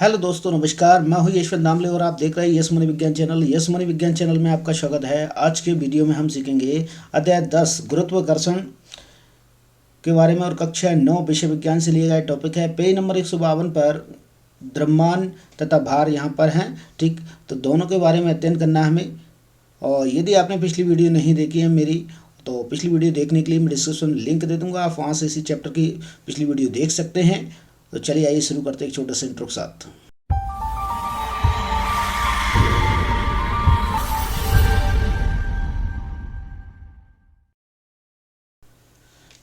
Hello दोस्तों, नमस्कार। मैं हूं यशवंत नामले और आप देख रहे हैं यस मनी विज्ञान चैनल। यस मनी विज्ञान चैनल में आपका स्वागत है। आज के वीडियो में हम सीखेंगे अध्याय 10 गुरुत्वाकर्षण के बारे में और कक्षा 9 विषय विज्ञान से लिए गए टॉपिक है। पेज नंबर 152 पर द्रव्यमान तथा भार यहाँ पर हैं। ठीक, तो दोनों के बारे में अध्ययन करना है हमें। और यदि आपने पिछली वीडियो नहीं देखी है मेरी, तो पिछली वीडियो देखने के लिए मैं डिस्क्रिप्शन में लिंक दे दूंगा, आप वहाँ से इसी चैप्टर की पिछली वीडियो देख सकते हैं। तो चलिए आइए शुरू करते हैं एक छोटे से इंट्रो के साथ।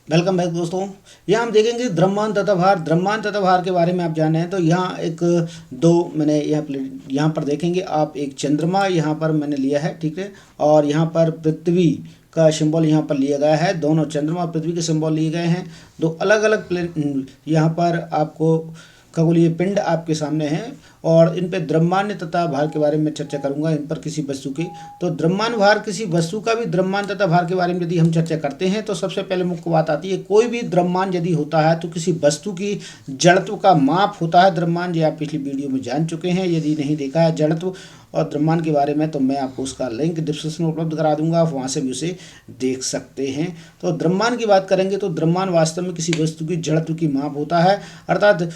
वेलकम बैक दोस्तों। यहाँ हम देखेंगे द्रव्यमान तथा भार। द्रव्यमान तथा भार के बारे में आप जाने हैं तो यहाँ एक दो मैंने यहाँ पर देखेंगे आप, एक चंद्रमा यहाँ पर मैंने लिया है, ठीक है, और यहाँ पर पृथ्वी का सिंबल यहाँ पर लिया गया है। दोनों चंद्रमा और पृथ्वी के सिंबल लिए गए हैं। दो अलग अलग यहाँ पर आपको खगोलीय पिंड आपके सामने हैं और इन पे द्रव्यमान तथा भार के बारे में चर्चा करूंगा, इन पर किसी वस्तु की। तो द्रव्यमान भार किसी वस्तु का भी द्रव्यमान तथा भार के बारे में यदि हम चर्चा करते हैं तो सबसे पहले मुख्य बात आती है, कोई भी द्रव्यमान यदि होता है तो किसी वस्तु की जड़त्व का माप होता है द्रव्यमान। ये आप पिछली वीडियो में जान चुके हैं। यदि नहीं देखा है जड़त्व और द्रव्यमान के बारे में तो मैं आपको उसका लिंक डिस्क्रिप्शन में उपलब्ध करा दूंगा, आप वहाँ से भी उसे देख सकते हैं। तो द्रव्यमान की बात करेंगे तो द्रव्यमान वास्तव में किसी वस्तु की जड़त्व की माप होता है, अर्थात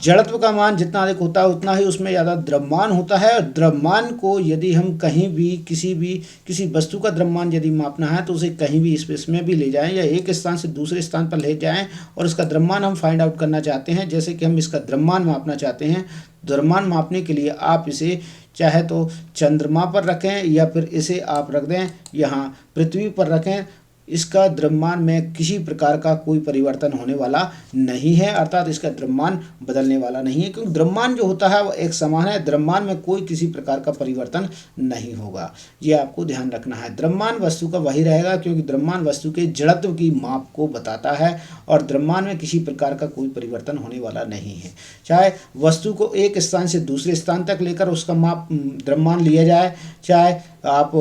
जड़त्व का मान जितना अधिक होता है उतना ही उसमें ज़्यादा द्रव्यमान होता है। और द्रव्यमान को यदि हम कहीं भी किसी वस्तु का द्रव्यमान यदि मापना है तो उसे कहीं भी स्पेस में भी ले जाएं या एक स्थान से दूसरे स्थान पर ले जाएं और इसका द्रव्यमान हम फाइंड आउट करना चाहते हैं, जैसे कि हम इसका द्रव्यमान मापना चाहते हैं। द्रव्यमान मापने के लिए आप इसे चाहे तो चंद्रमा पर रखें या फिर इसे आप रख दें यहाँ पृथ्वी पर रखें, इसका द्रव्यमान में किसी प्रकार का कोई परिवर्तन होने वाला नहीं है, अर्थात इसका द्रव्यमान बदलने वाला नहीं है, क्योंकि द्रव्यमान जो होता है वो एक समान है। द्रव्यमान में कोई किसी प्रकार का परिवर्तन नहीं होगा, ये आपको ध्यान रखना है। द्रव्यमान वस्तु का वही रहेगा क्योंकि द्रव्यमान वस्तु के जड़त्व की माप को बताता है और द्रव्यमान में किसी प्रकार का कोई परिवर्तन होने वाला नहीं है। चाहे वस्तु को एक स्थान से दूसरे स्थान तक लेकर उसका माप द्रव्यमान लिया जाए, चाहे आप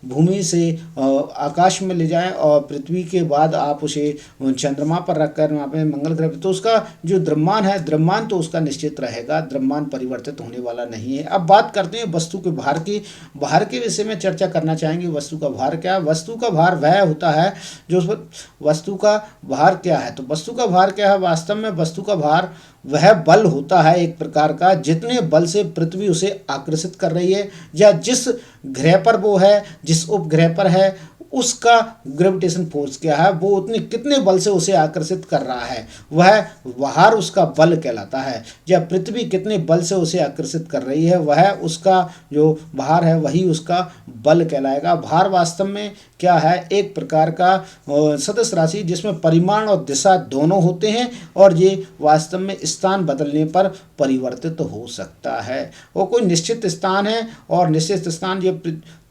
भूमि से आकाश में ले जाएं और पृथ्वी के बाद आप उसे चंद्रमा पर रखकर वहाँ पे मंगल ग्रह पर, तो उसका जो द्रव्यमान है, द्रव्यमान तो उसका निश्चित रहेगा, द्रव्यमान परिवर्तित होने वाला नहीं है। अब बात करते हैं वस्तु के भार की। भार के विषय में चर्चा करना चाहेंगे। वस्तु का भार क्या है? वस्तु का भार वह होता है जो वस्तु का भार क्या है? तो वस्तु का भार क्या है? वास्तव में वस्तु का भार वह बल होता है एक प्रकार का, जितने बल से पृथ्वी उसे आकर्षित कर रही है या जिस ग्रह पर वो है, जिस उपग्रह पर है, उसका ग्रेविटेशन फोर्स क्या है, वो उतने कितने बल से उसे आकर्षित कर रहा है, वह भार उसका बल कहलाता है। या पृथ्वी कितने बल से उसे आकर्षित कर रही है, वह उसका जो भार है वही उसका बल कहलाएगा। भार वास्तव में क्या है? एक प्रकार का सदिश राशि जिसमें परिमाण और दिशा दोनों होते हैं और ये वास्तव में स्थान बदलने पर परिवर्तित हो सकता है। वो कोई निश्चित स्थान है और निश्चित स्थान ये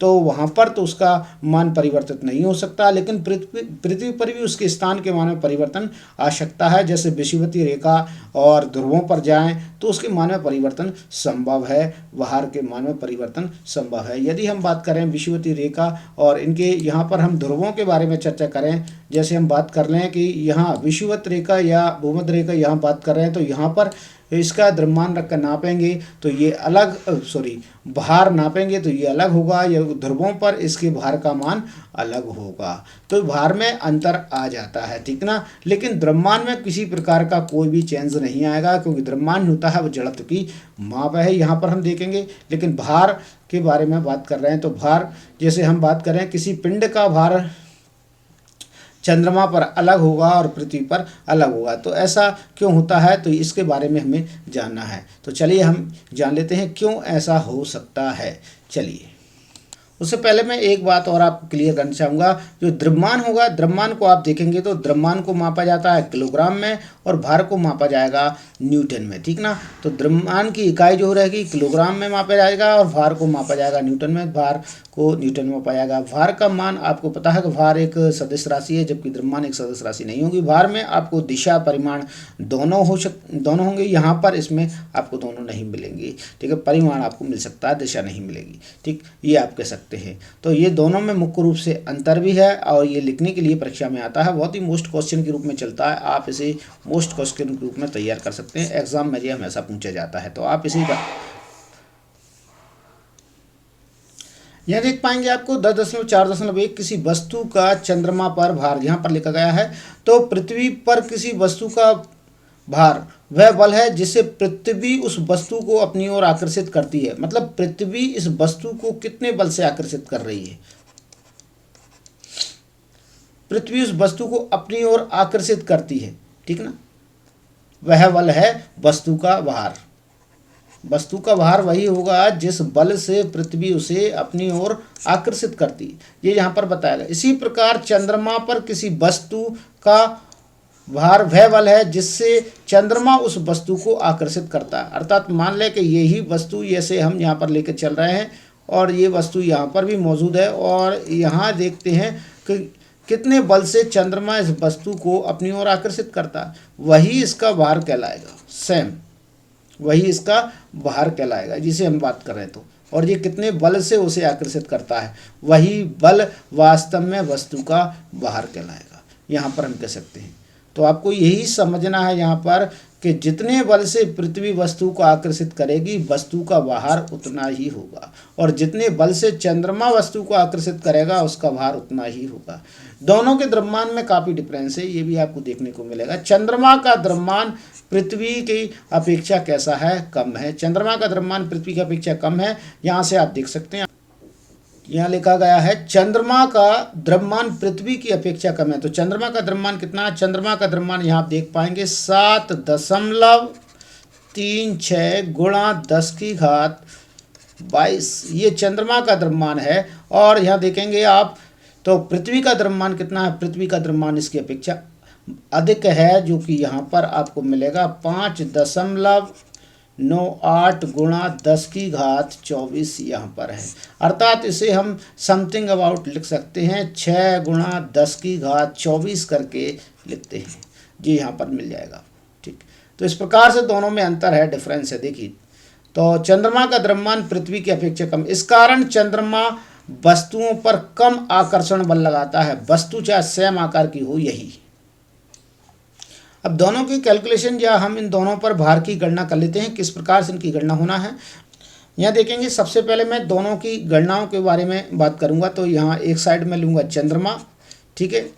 तो वहाँ पर तो उसका मान परिवर्तित नहीं हो सकता, लेकिन पृथ्वी पर भी उसके स्थान के मान में परिवर्तन आ सकता है। जैसे विषुवतीय रेखा और ध्रुवों पर जाएं तो उसके मान में परिवर्तन संभव है, भार के मान में परिवर्तन संभव है। यदि हम बात करें विषुवतीय रेखा और इनके यहाँ पर हम ध्रुवों के बारे में चर्चा करें, जैसे हम बात कर लें कि यहाँ विषुवत रेखा या भूमध्य रेखा यहाँ बात कर रहे हैं तो यहाँ पर इसका द्रव्यमान रखकर नापेंगे तो ये अलग भार नापेंगे तो ये अलग होगा, या ध्रुवों पर इसके भार का मान अलग होगा, तो भार में अंतर आ जाता है, ठीक ना। लेकिन द्रव्यमान में किसी प्रकार का कोई भी चेंज नहीं आएगा क्योंकि द्रव्यमान होता है वो जड़त्व की माप है, यहाँ पर हम देखेंगे। लेकिन भार के बारे में बात कर रहे हैं तो भार, जैसे हम बात करें किसी पिंड का भार चंद्रमा पर अलग होगा और पृथ्वी पर अलग होगा, तो ऐसा क्यों होता है, तो इसके बारे में हमें जानना है। तो चलिए हम जान लेते हैं क्यों ऐसा हो सकता है। चलिए, उससे पहले मैं एक बात और आपको क्लियर करना चाहूँगा। जो द्रव्यमान होगा, द्रव्यमान को आप देखेंगे तो द्रव्यमान को मापा जाता है किलोग्राम में और भार को मापा जाएगा न्यूटन में, ठीक ना। तो द्रव्यमान की इकाई जो रहेगी किलोग्राम में मापा जाएगा और भार को मापा जाएगा न्यूटन में, भार को न्यूटन में मापा जाएगा। भार का मान आपको पता है कि भार एक सदिश राशि है जबकि द्रव्यमान एक सदिश राशि नहीं होगी। भार में आपको दिशा परिमाण दोनों होंगे, यहाँ पर इसमें आपको दोनों नहीं मिलेंगे, ठीक है। परिमाण आपको मिल सकता है, दिशा नहीं मिलेगी, ठीक, ये आप कह सकते हैं। तो ये दोनों में मुख्य रूप से अंतर भी है और ये लिखने के लिए परीक्षा में आता है, बहुत ही मोस्ट क्वेश्चन के रूप में चलता है। आप इसे पोस्ट क्वेश्चन के रूप में तैयार कर सकते हैं। एग्जाम में ये हमेशा पूछा जाता है। तो आप इसी का यहाँ देख पाएंगे आपको 10.4.1 किसी वस्तु का चंद्रमा पर भार यहाँ पर लिखा गया है। तो पृथ्वी पर किसी वस्तु का भार वह बल है जिससे पृथ्वी उस वस्तु को अपनी ओर आकर्षित करती है। मतलब पृथ्वी इस वस्तु को कितने बल से आकर्षित कर रही है। पृथ्वी उस वस्तु को अपनी ओर आकर्षित करती है, ठीक ना। वह बल है वस्तु का भार। वस्तु का भार वही होगा जिस बल से पृथ्वी उसे अपनी ओर आकर्षित करती है, ये यहाँ पर बताया गया। इसी प्रकार चंद्रमा पर किसी वस्तु का भार वह बल है जिससे चंद्रमा उस वस्तु को आकर्षित करता है। अर्थात मान लें कि यही वस्तु जैसे हम यहाँ पर लेकर चल रहे हैं और ये वस्तु यहाँ पर भी मौजूद है और यहाँ देखते हैं कि कितने बल से चंद्रमा इस वस्तु को अपनी ओर आकर्षित करता है, वही इसका भार कहलाएगा। सेम वही इसका भार कहलाएगा जिसे हम बात कर रहे हैं। तो और ये कितने बल से उसे आकर्षित करता है, वही बल वास्तव में वस्तु का भार कहलाएगा, यहाँ पर हम कह सकते हैं। तो आपको यही समझना है यहाँ पर कि जितने बल से पृथ्वी वस्तु को आकर्षित करेगी वस्तु का भार उतना ही होगा, और जितने बल से चंद्रमा वस्तु को आकर्षित करेगा उसका भार उतना ही होगा। दोनों के द्रव्यमान में काफ़ी डिफरेंस है, ये भी आपको देखने को मिलेगा। चंद्रमा का द्रव्यमान पृथ्वी की अपेक्षा कैसा है, कम है। चंद्रमा का द्रव्यमान पृथ्वी की अपेक्षा कम है। यहाँ से आप देख सकते हैं, यहाँ लिखा गया है चंद्रमा का द्रव्यमान पृथ्वी की अपेक्षा कम है। तो चंद्रमा का द्रव्यमान कितना है, चंद्रमा का द्रव्यमान यहाँ आप देख पाएंगे 7.36 गुणा 10⁻22, ये चंद्रमा का द्रव्यमान है। और यहाँ देखेंगे आप तो पृथ्वी का द्रव्यमान कितना है, पृथ्वी का द्रव्यमान इसकी अपेक्षा अधिक है, जो कि यहाँ पर आपको मिलेगा 5.98 गुणा 10⁻24 यहाँ पर है। अर्थात इसे हम समथिंग अबाउट लिख सकते हैं 6 गुणा 10⁻24 करके लिखते हैं, जी यहाँ पर मिल जाएगा। ठीक, तो इस प्रकार से दोनों में अंतर है, डिफरेंस है। देखिए तो चंद्रमा का द्रव्यमान पृथ्वी की अपेक्षा कम, इस कारण चंद्रमा वस्तुओं पर कम आकर्षण बल लगाता है, वस्तु चाहे सेम आकार की हो यही। अब दोनों की कैलकुलेशन या हम इन दोनों पर भार की गणना कर लेते हैं, किस प्रकार से इनकी गणना होना है। यहाँ देखेंगे सबसे पहले मैं दोनों की गणनाओं के बारे में बात करूंगा। तो यहाँ एक साइड में लूँगा चंद्रमा, ठीक है,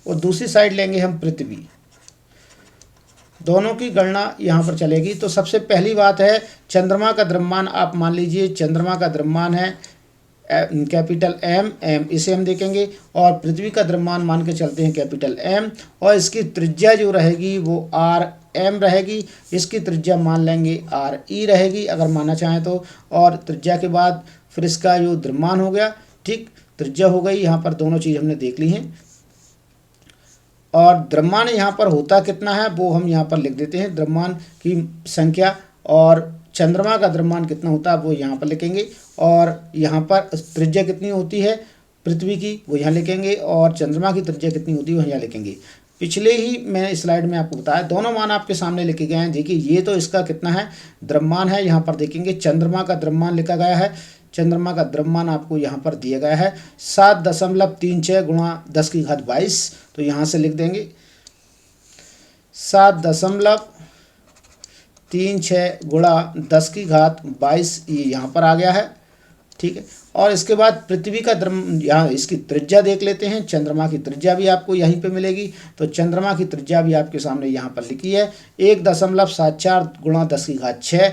और दूसरी साइड लेंगे हम पृथ्वी। दोनों की गणना यहाँ पर चलेगी। तो सबसे पहली बात है चंद्रमा का द्रव्यमान, आप मान लीजिए चंद्रमा का द्रव्यमान है कैपिटल एम, इसे हम देखेंगे, और पृथ्वी का द्रव्यमान मान के चलते हैं कैपिटल एम, और इसकी त्रिज्या जो रहेगी वो आर एम रहेगी। इसकी त्रिज्या मान लेंगे आर ई रहेगी अगर मानना चाहें तो, और त्रिज्या के बाद फिर इसका जो द्रव्यमान हो गया, ठीक, त्रिज्या हो गई। यहाँ पर दोनों चीज़ हमने देख ली हैं, और द्रव्यमान यहाँ पर होता कितना है वो हम यहाँ पर लिख देते हैं, द्रव्यमान की संख्या, और चंद्रमा का द्रव्यमान कितना होता है वो यहाँ पर लिखेंगे, और यहाँ पर त्रिज्या कितनी होती है पृथ्वी की वो यहाँ लिखेंगे, और चंद्रमा की त्रिज्या कितनी होती है वो यहाँ लिखेंगे। पिछले ही मैं इस स्लाइड में आपको बताया, दोनों मान आपके सामने लिखे गए हैं। देखिए ये तो इसका कितना है द्रव्यमान है, यहाँ पर देखेंगे चंद्रमा का द्रव्यमान लिखा गया है। चंद्रमा का द्रव्यमान आपको यहाँ पर दिया गया है 7.36 गुणा 10⁻22, तो यहाँ से लिख देंगे 7.36 गुणा 10⁻22, ये यहाँ पर आ गया है, ठीक है। और इसके बाद पृथ्वी का यहाँ इसकी त्रिज्या देख लेते हैं। चंद्रमा की त्रिज्या भी आपको यहीं पे मिलेगी। तो चंद्रमा की त्रिज्या भी आपके सामने यहाँ पर लिखी है 1.74 गुणा 10⁻6,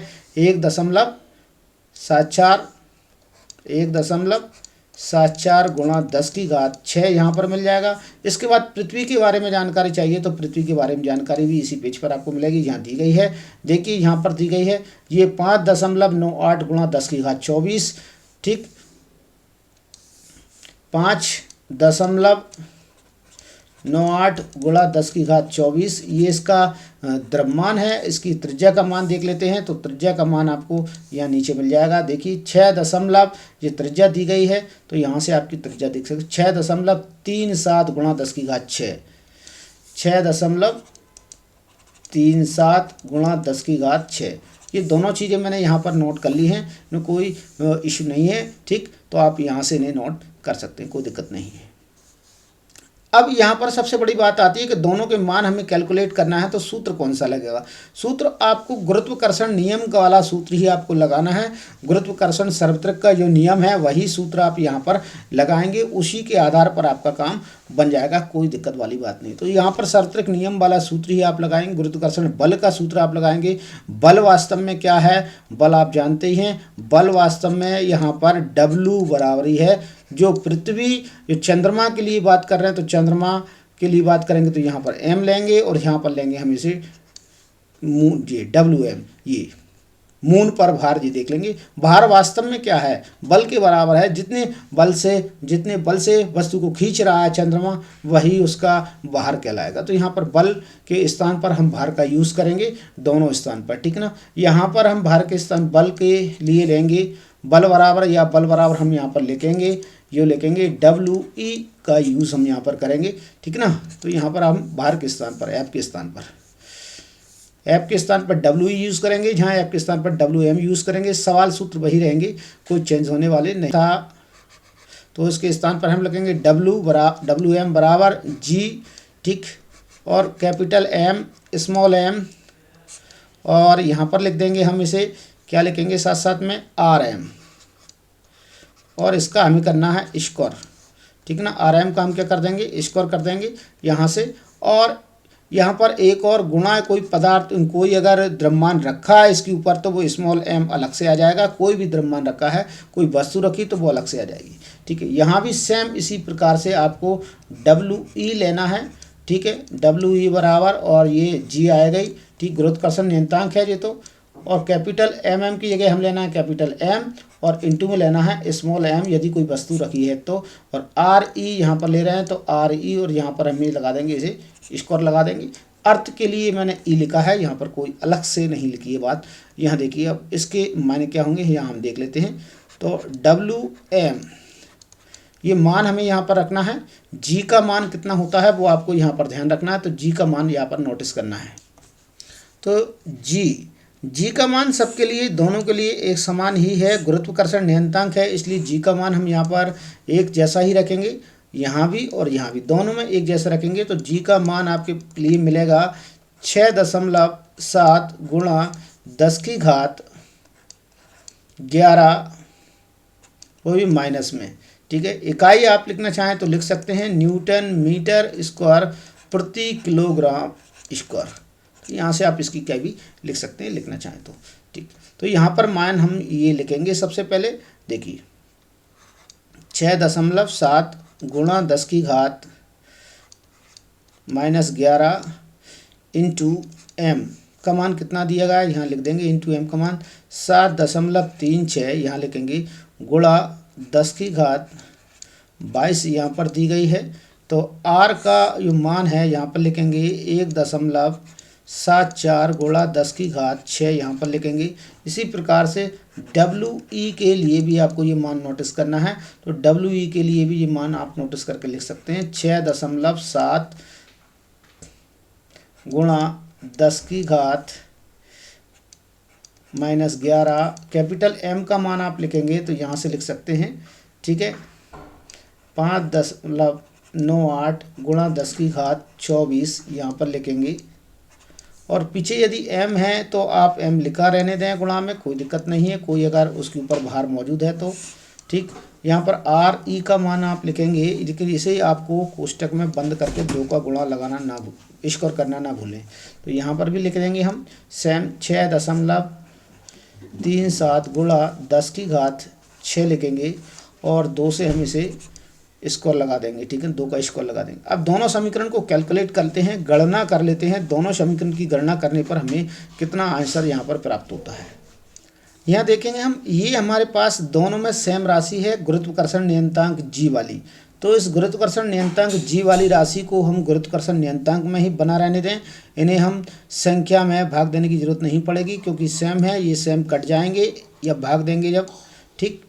1.74 गुणा 10⁻6 यहाँ पर मिल जाएगा। इसके बाद पृथ्वी के बारे में जानकारी चाहिए तो पृथ्वी के बारे में जानकारी भी इसी पेज पर आपको मिलेगी, यहाँ दी गई है। देखिए यहाँ पर दी गई है ये 5.98 गुणा 10⁻24, ठीक, 5.98 गुणा 10⁻24, ये इसका द्रव्यमान है। इसकी त्रिज्या का मान देख लेते हैं। तो त्रिज्या का मान आपको यहाँ नीचे मिल जाएगा। देखिए 6 ये त्रिज्या दी गई है, तो यहाँ से आपकी त्रिज्या देख सकते 6.37 गुणा 10⁻6, 6.37 गुणा 10⁻6। ये दोनों चीज़ें मैंने यहाँ पर नोट कर ली हैं, इनमें कोई इशू नहीं है, ठीक। तो आप यहाँ से इन्हें नोट कर सकते हैं, कोई दिक्कत नहीं है। अब यहाँ पर सबसे बड़ी बात आती है कि दोनों के मान हमें कैलकुलेट करना है, तो सूत्र कौन सा लगेगा। सूत्र आपको गुरुत्वाकर्षण नियम का वाला सूत्र ही आपको लगाना है। गुरुत्वाकर्षण सार्वत्रिक का जो नियम है वही सूत्र आप यहाँ पर लगाएंगे, उसी के आधार पर आपका काम बन जाएगा, कोई दिक्कत वाली बात नहीं। तो यहाँ पर सार्वत्रिक नियम वाला सूत्र ही आप लगाएंगे। गुरुत्वाकर्षण बल का सूत्र आप लगाएंगे। बल वास्तव में क्या है, बल आप जानते ही हैं। बल वास्तव में यहाँ पर W बराबर ही है, जो पृथ्वी, जो चंद्रमा के लिए बात कर रहे हैं तो चंद्रमा के लिए बात करेंगे तो यहाँ पर M लेंगे और यहाँ पर लेंगे हम इसे मून, ये WM, ये मून पर भार जी देख लेंगे। भार वास्तव में क्या है, बल के बराबर है। जितने बल से वस्तु को खींच रहा है चंद्रमा, वही उसका भार कहलाएगा। तो यहाँ पर बल के स्थान पर हम भार का यूज़ करेंगे दोनों स्थान पर, ठीक ना। यहाँ पर हम भार के स्थान बल के लिए लेंगे बल बराबर, या बल बराबर हम यहाँ पर लिखेंगे, ये लिखेंगे WE का यूज़ हम यहाँ पर करेंगे, ठीक ना। तो यहाँ पर हम भार के स्थान पर, F के स्थान पर WE यूज़ करेंगे, जहाँ F के स्थान पर WM यूज़ करेंगे। सवाल सूत्र वही रहेंगे, कोई चेंज होने वाले नहीं था। तो इसके स्थान पर हम लिखेंगे WM बराबर G, ठीक, और कैपिटल M स्मॉल m, और यहाँ पर लिख देंगे हम इसे, क्या लिखेंगे साथ साथ में RM, और इसका हमें करना है स्क्वायर, ठीक ना। RM का हम क्या कर देंगे, स्क्वायर कर देंगे यहाँ से। और यहाँ पर एक और गुणा, कोई पदार्थ, कोई अगर द्रव्यमान रखा है इसके ऊपर तो वो स्मॉल m अलग से आ जाएगा। कोई भी द्रव्यमान रखा है, कोई वस्तु रखी तो वो अलग से आ जाएगी, ठीक है। यहाँ भी सेम इसी प्रकार से आपको WE लेना है, ठीक है। WE बराबर, और ये G आएगा ही, ठीक, गुरुत्वाकर्षण नियतांक है ये तो। और कैपिटल MM की जगह हम लेना है कैपिटल M, और इंटू में लेना है स्मॉल m यदि कोई वस्तु रखी है तो। और RE यहाँ पर ले रहे हैं तो RE, और यहाँ पर हम ये लगा देंगे, इसे स्क्वायर लगा देंगे। अर्थ के लिए मैंने E लिखा है, यहाँ पर कोई अलग से नहीं लिखी है बात। यहाँ देखिए अब इसके मायने क्या होंगे, यहाँ हम देख लेते हैं। तो WM ये मान हमें यहाँ पर रखना है। G का मान कितना होता है वो आपको यहाँ पर ध्यान रखना है, तो G का मान यहाँ पर नोटिस करना है। तो G का मान सबके लिए, दोनों के लिए एक समान ही है, गुरुत्वाकर्षण नियतांक है, इसलिए G का मान हम यहाँ पर एक जैसा ही रखेंगे, यहाँ भी और यहाँ भी, दोनों में एक जैसा रखेंगे। तो G का मान आपके लिए मिलेगा 6.7 गुणा 10⁻11, वो भी माइनस में, ठीक है। इकाई आप लिखना चाहें तो लिख सकते हैं न्यूटन मीटर स्क्वायर प्रति किलोग्राम स्क्वायर। यहाँ से आप इसकी क्या भी लिख सकते हैं, लिखना चाहें तो, ठीक। तो यहाँ पर मान हम ये लिखेंगे। सबसे पहले देखिए 6.7 गुणा 10⁻11 इंटू m का मान कितना दिया गया है, यहाँ लिख देंगे, इंटू m का मान 7.36 यहाँ लिखेंगे, गुणा 10⁻22 यहाँ पर दी गई है। तो r का जो मान है यहाँ पर लिखेंगे 1.74 गुणा 10⁻6 यहाँ पर लिखेंगे। इसी प्रकार से WE के लिए भी आपको ये मान नोटिस करना है, तो WE के लिए भी ये मान आप नोटिस करके लिख सकते हैं 6.7 गुणा 10⁻11 कैपिटल M का मान आप लिखेंगे तो यहाँ से लिख सकते हैं, ठीक है, 5.98 गुणा 10⁻24 यहाँ पर लिखेंगे। और पीछे यदि m है तो आप m लिखा रहने दें गुणा में, कोई दिक्कत नहीं है, कोई अगर उसके ऊपर भार मौजूद है तो, ठीक। यहाँ पर RE का मान आप लिखेंगे, लेकिन इसे आपको कोष्टक में बंद करके 2 का गुणा लगाना ना, स्क्वायर करना ना भूलें। तो यहाँ पर भी लिख देंगे हम सेम 6.37 गुणा 10⁻6 लिखेंगे, और 2 से हम इसे स्क्वायर लगा देंगे, ठीक है, 2 का स्क्वायर लगा देंगे। अब दोनों समीकरण को कैलकुलेट करते हैं, गणना कर लेते हैं। दोनों समीकरण की गणना करने पर हमें कितना आंसर यहाँ पर प्राप्त होता है, यहाँ देखेंगे हम। ये हमारे पास दोनों में सेम राशि है, गुरुत्वाकर्षण नियतांक G वाली। तो इस गुरुत्वाकर्षण नियतांक G वाली राशि को हम गुरुत्वाकर्षण नियतांक में ही बना रहने दें, इन्हें हम संख्या में भाग देने की जरूरत नहीं पड़ेगी, क्योंकि सेम है, ये सेम कट जाएंगे या भाग देंगे जब, ठीक,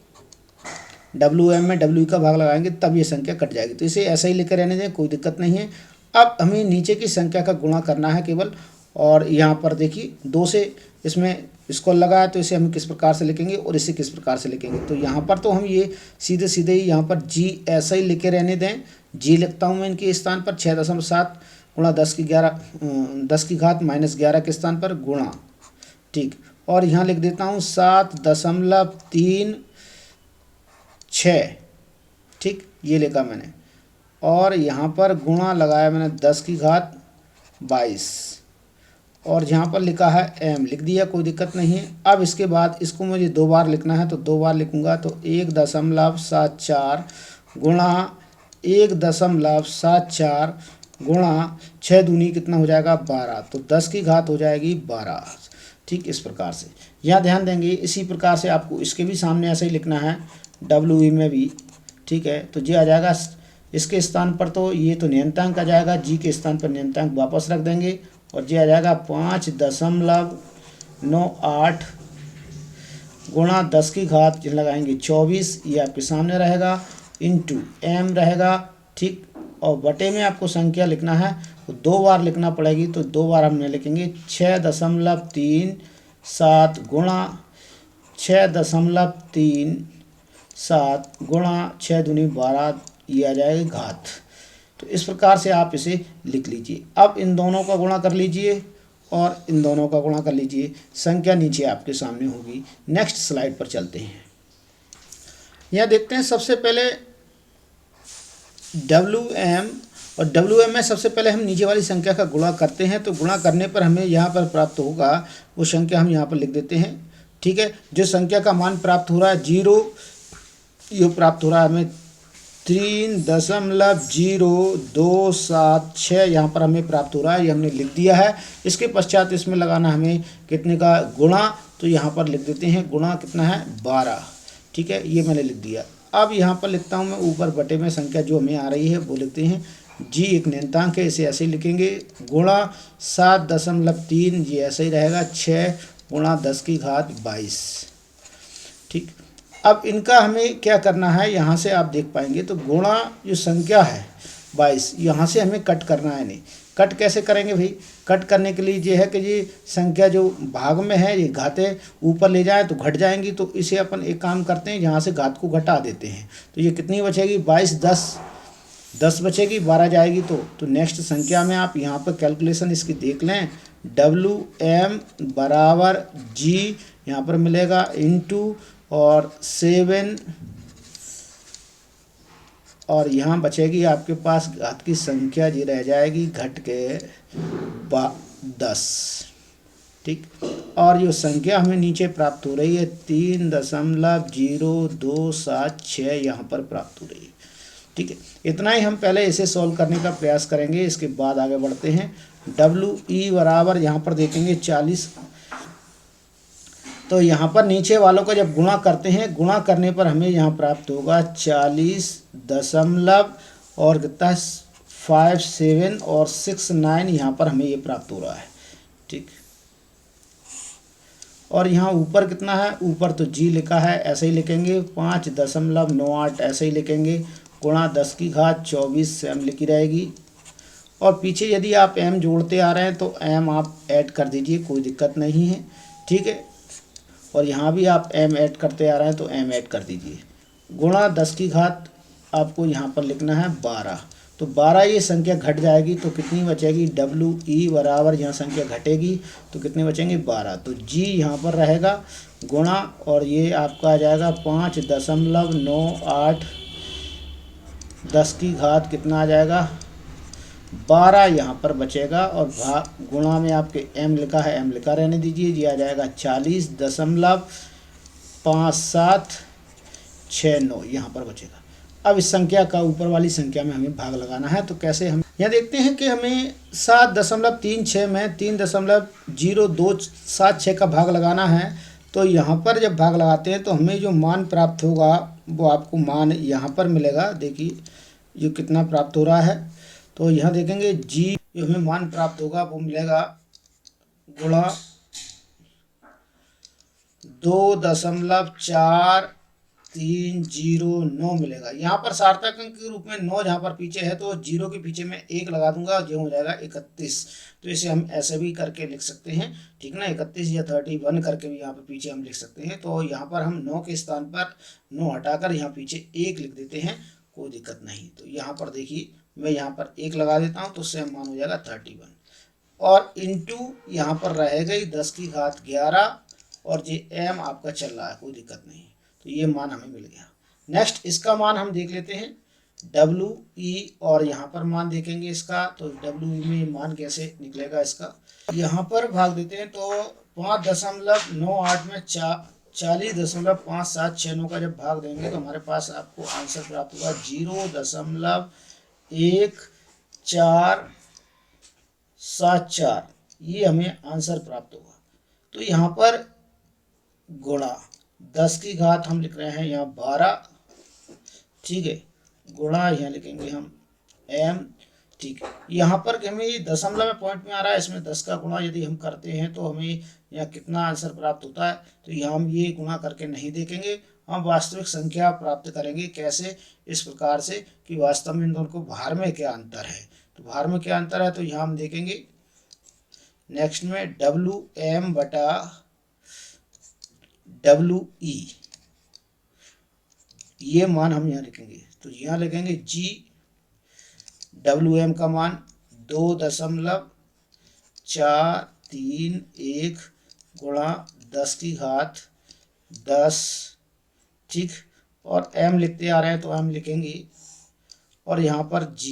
WM में WE का भाग लगाएंगे तब ये संख्या कट जाएगी। तो इसे ऐसा ही लेकर रहने दें, कोई दिक्कत नहीं है। अब हमें नीचे की संख्या का गुणा करना है केवल, और यहाँ पर देखिए 2 से इसमें इसको लगा है, तो इसे हम किस प्रकार से लिखेंगे और इसे किस प्रकार से लिखेंगे। तो यहाँ पर तो हम ये सीधे सीधे ही यहाँ पर जी ऐसा ही लिखे रहने दें। जी लिखता हूँ मैं इनके स्थान पर 6.7 गुणा 10 की घात -11 के स्थान पर गुणा, ठीक। और यहाँ लिख देता हूँ 7.36, ठीक, ये लिखा मैंने। और यहाँ पर गुणा लगाया मैंने 10 की घात 22, और यहाँ पर लिखा है m, लिख दिया, कोई दिक्कत नहीं है। अब इसके बाद इसको मुझे 2 बार लिखना है, तो 2 बार लिखूँगा, तो 1.74 गुणा 1.74 गुणा 6 दूनी कितना हो जाएगा 12, तो 10 की घात हो जाएगी 12, ठीक। इस प्रकार से यहाँ ध्यान देंगे। इसी प्रकार से आपको इसके भी सामने ऐसे ही लिखना है, डब्ल्यू में भी, ठीक है। तो ये आ जाएगा इसके स्थान पर, तो ये तो नियंत्रांक आ जाएगा, जी के स्थान पर नियंत्रांक वापस रख देंगे, और ये आ जाएगा 5.98 गुणा 10 की घात लगाएंगे 24, ये आपके सामने रहेगा, इंटू m रहेगा, ठीक। और बटे में आपको संख्या लिखना है, तो 2 बार लिखना पड़ेगी, तो 2 बार हमने लिखेंगे 6.37 गुणा 6.37 गुणा 6 दूनी 12, ये आ जाएगी घात। तो इस प्रकार से आप इसे लिख लीजिए। अब इन दोनों का गुणा कर लीजिए और इन दोनों का गुणा कर लीजिए, संख्या नीचे आपके सामने होगी। नेक्स्ट स्लाइड पर चलते हैं। यहाँ देखते हैं सबसे पहले WM, और WM में सबसे पहले हम नीचे वाली संख्या का गुणा करते हैं। तो गुणा करने पर हमें यहाँ पर प्राप्त होगा वो संख्या हम यहाँ पर लिख देते हैं, ठीक है। जो संख्या का मान प्राप्त हो रहा है 0, ये प्राप्त हो रहा है हमें 3.0276 यहाँ पर हमें प्राप्त हो रहा है, ये हमने लिख दिया है। इसके पश्चात इसमें लगाना हमें कितने का गुणा, तो यहाँ पर लिख देते हैं गुणा कितना है 12, ठीक है, ये मैंने लिख दिया। अब यहाँ पर लिखता हूँ मैं ऊपर बटे में संख्या जो हमें आ रही है वो लिखते हैं, जी एक नियंत्रांक है, इसे ऐसे ही लिखेंगे, गुणा 7.3, ये ऐसे ही रहेगा 6 गुणा 10 की घात 22, ठीक। अब इनका हमें क्या करना है, यहाँ से आप देख पाएंगे तो गुणा जो संख्या है 22, यहाँ से हमें कट करना है। नहीं, कट कैसे करेंगे भाई, कट करने के लिए ये है कि ये संख्या जो भाग में है ये घातें ऊपर ले जाए तो घट जाएंगी, तो इसे अपन एक काम करते हैं, यहाँ से घात को घटा देते हैं। तो ये कितनी बचेगी 22, 10 बचेगी, 12 जाएगी। तो नेक्स्ट संख्या में आप यहाँ पर कैलकुलेशन इसकी देख लें, WM बराबर जी यहाँ पर मिलेगा इंटू और 7, और यहाँ बचेगी आपके पास घात की संख्या जी रह जाएगी घट के 10, ठीक। और ये संख्या हमें नीचे प्राप्त हो रही है 3.0276 यहाँ पर प्राप्त हो रही है, ठीक है। इतना ही हम पहले इसे सॉल्व करने का प्रयास करेंगे, इसके बाद आगे बढ़ते हैं। WE बराबर यहाँ पर देखेंगे 40, तो यहाँ पर नीचे वालों को जब गुणा करते हैं, गुणा करने पर हमें यहाँ प्राप्त होगा 40 दशमलव और कितना 57 और 69, यहाँ पर हमें ये प्राप्त हो रहा है, ठीक। और यहाँ ऊपर कितना है, ऊपर तो जी लिखा है, ऐसे ही लिखेंगे 5.98 ऐसे ही लिखेंगे, गुणा 10 की घात 24 एम लिखी रहेगी। और पीछे यदि आप m जोड़ते आ रहे हैं तो m आप ऐड कर दीजिए, कोई दिक्कत नहीं है, ठीक है। और यहाँ भी आप m ऐड करते आ रहे हैं तो m ऐड कर दीजिए, गुणा 10 की घात आपको यहाँ पर लिखना है 12, तो 12 ये संख्या घट जाएगी तो कितनी बचेगी, WE बराबर यहाँ संख्या घटेगी तो कितने बचेंगे 12, तो G यहाँ पर रहेगा गुणा, और ये आपका आ जाएगा 5.98, 10 की घात कितना आ जाएगा 12 यहाँ पर बचेगा, और भाग गुणा में आपके m लिखा है, m लिखा रहने दीजिए, ये आ जाएगा 40.5769 यहाँ पर बचेगा। अब इस संख्या का ऊपर वाली संख्या में हमें भाग लगाना है, तो कैसे हम यहाँ देखते हैं कि हमें 7.36 में 3.0276 का भाग लगाना है। तो यहाँ पर जब भाग लगाते हैं तो हमें जो मान प्राप्त होगा वो आपको मान यहाँ पर मिलेगा, देखिए जो कितना प्राप्त हो रहा है। तो यहाँ देखेंगे जी जो हमें मान प्राप्त होगा वो मिलेगा गुणा 2.4 309 मिलेगा। यहाँ पर सार्थक अंक के रूप में 9 जहाँ पर पीछे है तो 0 के पीछे मैं 1 लगा दूंगा, जो हो जाएगा 31। तो इसे हम ऐसे भी करके लिख सकते हैं, ठीक ना, 31 या 31 करके भी यहाँ पर पीछे हम लिख सकते हैं। तो यहाँ पर हम 9 के स्थान पर 9 हटाकर यहाँ पीछे 1 लिख देते हैं, कोई दिक्कत नहीं। तो यहाँ पर देखिए मैं यहाँ पर 1 लगा देता हूँ तो उससे मान हो जाएगा 31, और इंटू यहाँ पर रहेगा 10 की घात 11, और ये m आपका चल रहा है, कोई दिक्कत नहीं। तो ये मान हमें मिल गया। नेक्स्ट इसका मान हम देख लेते हैं WE, और यहाँ पर मान देखेंगे इसका। तो WE में मान कैसे निकलेगा इसका, यहाँ पर भाग देते हैं तो 5.98 में 40.576 का जब भाग देंगे तो हमारे पास आपको आंसर प्राप्त होगा 0.1474। ये हमें आंसर प्राप्त होगा। तो यहाँ पर गुणा 10 की घात हम लिख रहे हैं यहाँ 12, ठीक है, गुणा यहाँ लिखेंगे हम m, ठीक है। यहाँ पर हमें ये दशमलव में पॉइंट में आ रहा है, इसमें 10 का गुणा यदि हम करते हैं तो हमें यहाँ कितना आंसर प्राप्त होता है। तो यहाँ हम ये गुणा करके नहीं देखेंगे, हम वास्तविक संख्या प्राप्त करेंगे। कैसे, इस प्रकार से कि वास्तव में इन दोनों को भार में क्या अंतर है। तो भार में क्या अंतर है तो यहाँ हम देखेंगे नेक्स्ट में WM बटा WE, ये मान हम यहाँ लिखेंगे। तो यहाँ लिखेंगे WM का मान 2.431 गुणा 10 की घात 10, ठीक, और m लिखते आ रहे हैं तो m लिखेंगे, और यहाँ पर G,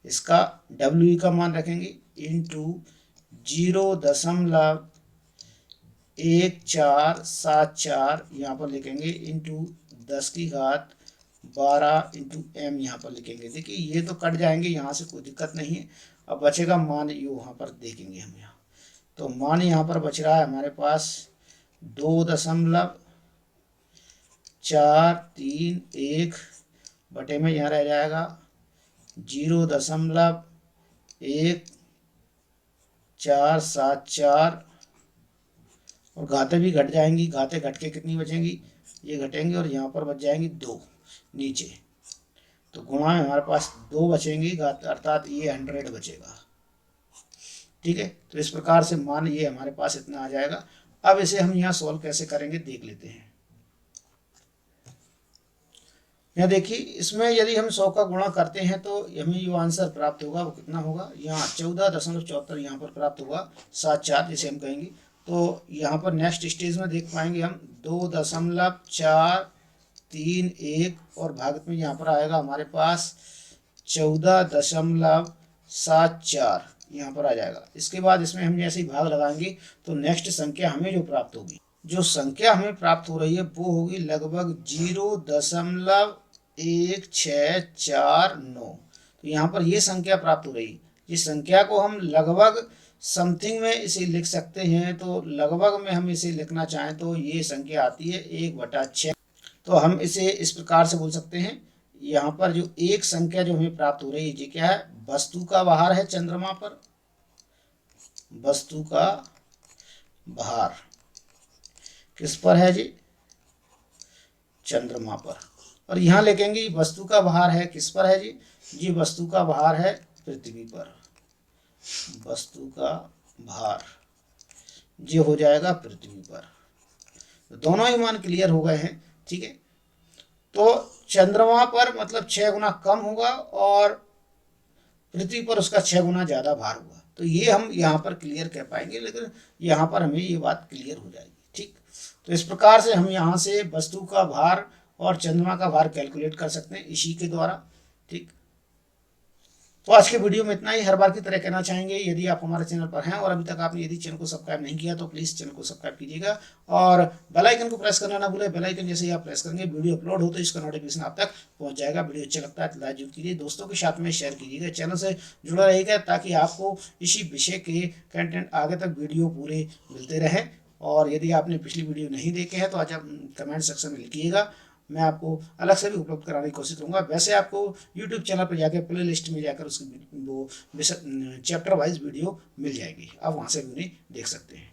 इसका WE का मान रखेंगे इंटू 0.1474 यहाँ पर लिखेंगे इंटू 10 की घात 12 इंटू m यहाँ पर लिखेंगे। देखिए ये तो कट जाएंगे यहाँ से, कोई दिक्कत नहीं है। अब बचेगा मान, ये वहाँ पर देखेंगे हम यहाँ। तो मान यहाँ पर बच रहा है हमारे पास 2.431 बटे में यहाँ रह जाएगा 0.1474, और घाते भी घट जाएंगी। घाते घट के कितनी बचेंगी, ये घटेंगे और यहाँ पर बच जाएंगी 2 नीचे। तो गुणा में हमारे पास 2 बचेंगी, अर्थात ये 100 बचेगा, ठीक है। तो इस प्रकार से मान ये हमारे पास इतना आ जाएगा। अब इसे हम यहाँ सॉल्व कैसे करेंगे देख लेते हैं। यहाँ देखिए, इसमें यदि हम 100 का गुणा करते हैं तो हमें जो आंसर प्राप्त होगा वो कितना होगा, यहाँ 14.74 यहाँ पर प्राप्त होगा, 74 जिसे हम कहेंगे। तो यहाँ पर नेक्स्ट स्टेज में देख पाएंगे हम 2.431 और भागत में यहाँ पर आएगा हमारे पास 14.74 यहाँ पर आ जाएगा। इसके बाद इसमें हम जैसे ही भाग लगाएंगे तो नेक्स्ट संख्या हमें जो प्राप्त होगी, जो संख्या हमें प्राप्त हो रही है वो होगी लगभग 0.1649। तो यहाँ पर ये संख्या प्राप्त हो रही है। इस संख्या को हम लगभग समथिंग में इसे लिख सकते हैं। तो लगभग में हम इसे लिखना चाहें तो ये संख्या आती है 1/6। तो हम इसे इस प्रकार से बोल सकते हैं, यहाँ पर जो एक संख्या जो हमें प्राप्त हो रही है ये क्या है, वस्तु का भार है चंद्रमा पर, वस्तु का भार किस पर है जी, चंद्रमा पर। और यहाँ लिखेंगे वस्तु का भार है किस पर है जी वस्तु का भार है पृथ्वी पर। वस्तु का भार ये हो जाएगा पृथ्वी पर। तो दोनों ही मान क्लियर हो गए हैं, ठीक है। तो चंद्रमा पर मतलब 6 गुना कम होगा और पृथ्वी पर उसका 6 गुना ज़्यादा भार होगा। तो ये हम यहाँ पर क्लियर कह पाएंगे, लेकिन यहाँ पर हमें ये बात क्लियर हो जाएगी, ठीक। तो इस प्रकार से हम यहाँ से वस्तु का भार और चंद्रमा का भार कैलकुलेट कर सकते हैं इसी के द्वारा, ठीक। तो आज के वीडियो में इतना ही। हर बार की तरह कहना चाहेंगे, यदि आप हमारे चैनल पर हैं और अभी तक आपने यदि चैनल को सब्सक्राइब नहीं किया तो प्लीज़ चैनल को सब्सक्राइब कीजिएगा और बेल आइकन को प्रेस करना ना भूलें। बेल आइकन जैसे ही आप प्रेस करेंगे वीडियो अपलोड हो तो इसका नोटिफिकेशन आप तक पहुंच जाएगा। वीडियो अच्छा लगता है तो लाइक जरूर कीजिए, दोस्तों के साथ में शेयर कीजिएगा, चैनल से जुड़ा रहेगा ताकि आपको इसी विषय के कंटेंट आगे तक वीडियो पूरे मिलते रहे। और यदि आपने पिछली वीडियो नहीं देखे हैं तो आज आप कमेंट सेक्शन में लिखिएगा, मैं आपको अलग से भी उपलब्ध कराने की कोशिश करूँगा। वैसे आपको YouTube चैनल पर जाकर प्ले लिस्ट में जाकर उसकी वो चैप्टर वाइज वीडियो मिल जाएगी, आप वहाँ से भी उन्हें देख सकते हैं।